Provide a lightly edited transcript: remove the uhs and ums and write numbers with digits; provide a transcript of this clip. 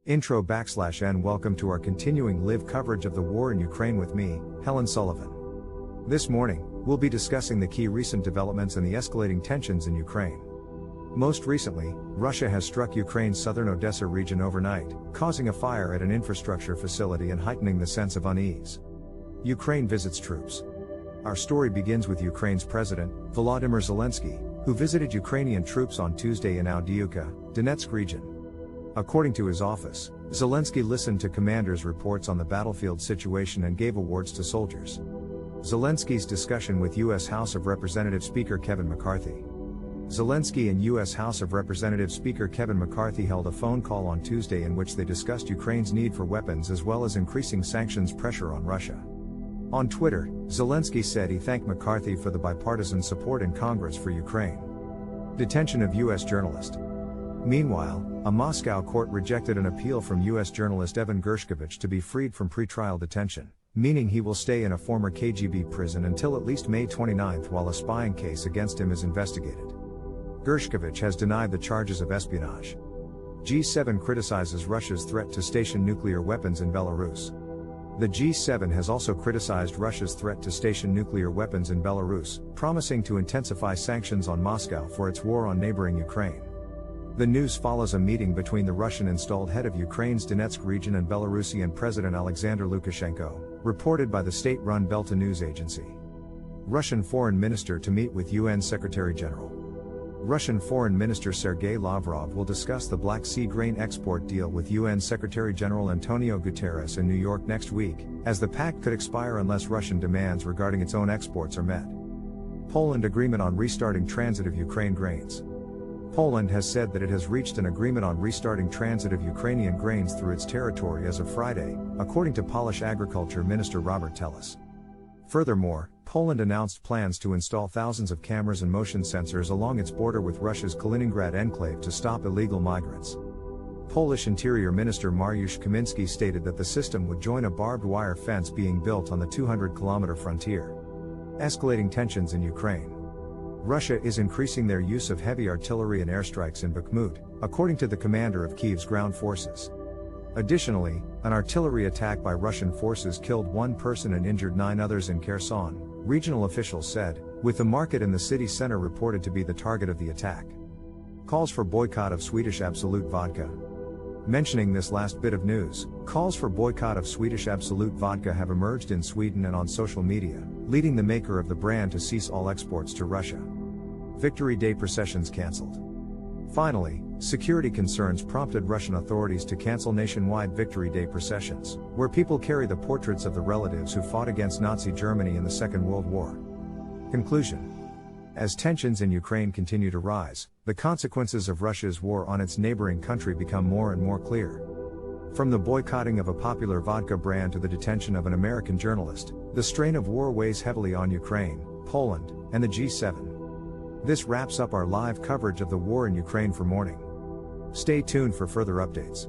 Intro/N. Welcome to our continuing live coverage of the war in Ukraine with me, Helen Sullivan. This morning, we'll be discussing the key recent developments and the escalating tensions in Ukraine. Most recently, Russia has struck Ukraine's southern Odesa region overnight, causing a fire at an infrastructure facility and heightening the sense of unease. Ukraine visits troops. Our story begins with Ukraine's President, Volodymyr Zelensky, who visited Ukrainian troops on Tuesday in Odesa, Donetsk region. According to his office, Zelensky listened to commanders' reports on the battlefield situation and gave awards to soldiers. Zelensky's discussion with U.S. House of Representatives Speaker Kevin McCarthy. Zelensky and U.S. House of Representatives Speaker Kevin McCarthy held a phone call on Tuesday in which they discussed Ukraine's need for weapons as well as increasing sanctions pressure on Russia. On Twitter, Zelensky said he thanked McCarthy for the bipartisan support in Congress for Ukraine. Detention of U.S. journalist. Meanwhile, a Moscow court rejected an appeal from U.S. journalist Evan Gershkovich to be freed from pretrial detention, meaning he will stay in a former KGB prison until at least May 29 while a spying case against him is investigated. Gershkovich has denied the charges of espionage. G7 criticizes Russia's threat to station nuclear weapons in Belarus. The G7 has also criticized Russia's threat to station nuclear weapons in Belarus, promising to intensify sanctions on Moscow for its war on neighboring Ukraine. The news follows a meeting between the Russian-installed head of Ukraine's Donetsk region and Belarusian President Alexander Lukashenko, reported by the state-run Belta news agency. Russian Foreign Minister to meet with UN Secretary General. Russian Foreign Minister Sergei Lavrov will discuss the Black Sea grain export deal with UN Secretary General Antonio Guterres in New York next week, as the pact could expire unless Russian demands regarding its own exports are met. Poland agreement on restarting transit of Ukraine grains. Poland has said that it has reached an agreement on restarting transit of Ukrainian grains through its territory as of Friday, according to Polish Agriculture Minister Robert Telus. Furthermore, Poland announced plans to install thousands of cameras and motion sensors along its border with Russia's Kaliningrad enclave to stop illegal migrants. Polish Interior Minister Mariusz Kaminski stated that the system would join a barbed wire fence being built on the 200-kilometer frontier. Escalating tensions in Ukraine. Russia is increasing their use of heavy artillery and airstrikes in Bakhmut, according to the commander of Kyiv's ground forces. Additionally, an artillery attack by Russian forces killed one person and injured 9 others in Kherson, regional officials said, with the market in the city center reported to be the target of the attack. Calls for boycott of Swedish Absolut Vodka. Mentioning this last bit of news, calls for boycott of Swedish Absolut Vodka have emerged in Sweden and on social media, leading the maker of the brand to cease all exports to Russia. Victory Day processions cancelled. Finally, security concerns prompted Russian authorities to cancel nationwide Victory Day processions, where people carry the portraits of the relatives who fought against Nazi Germany in the Second World War. Conclusion. As tensions in Ukraine continue to rise, the consequences of Russia's war on its neighboring country become more and more clear. From the boycotting of a popular vodka brand to the detention of an American journalist, the strain of war weighs heavily on Ukraine, Poland, and the G7. This wraps up our live coverage of the war in Ukraine for morning. Stay tuned for further updates.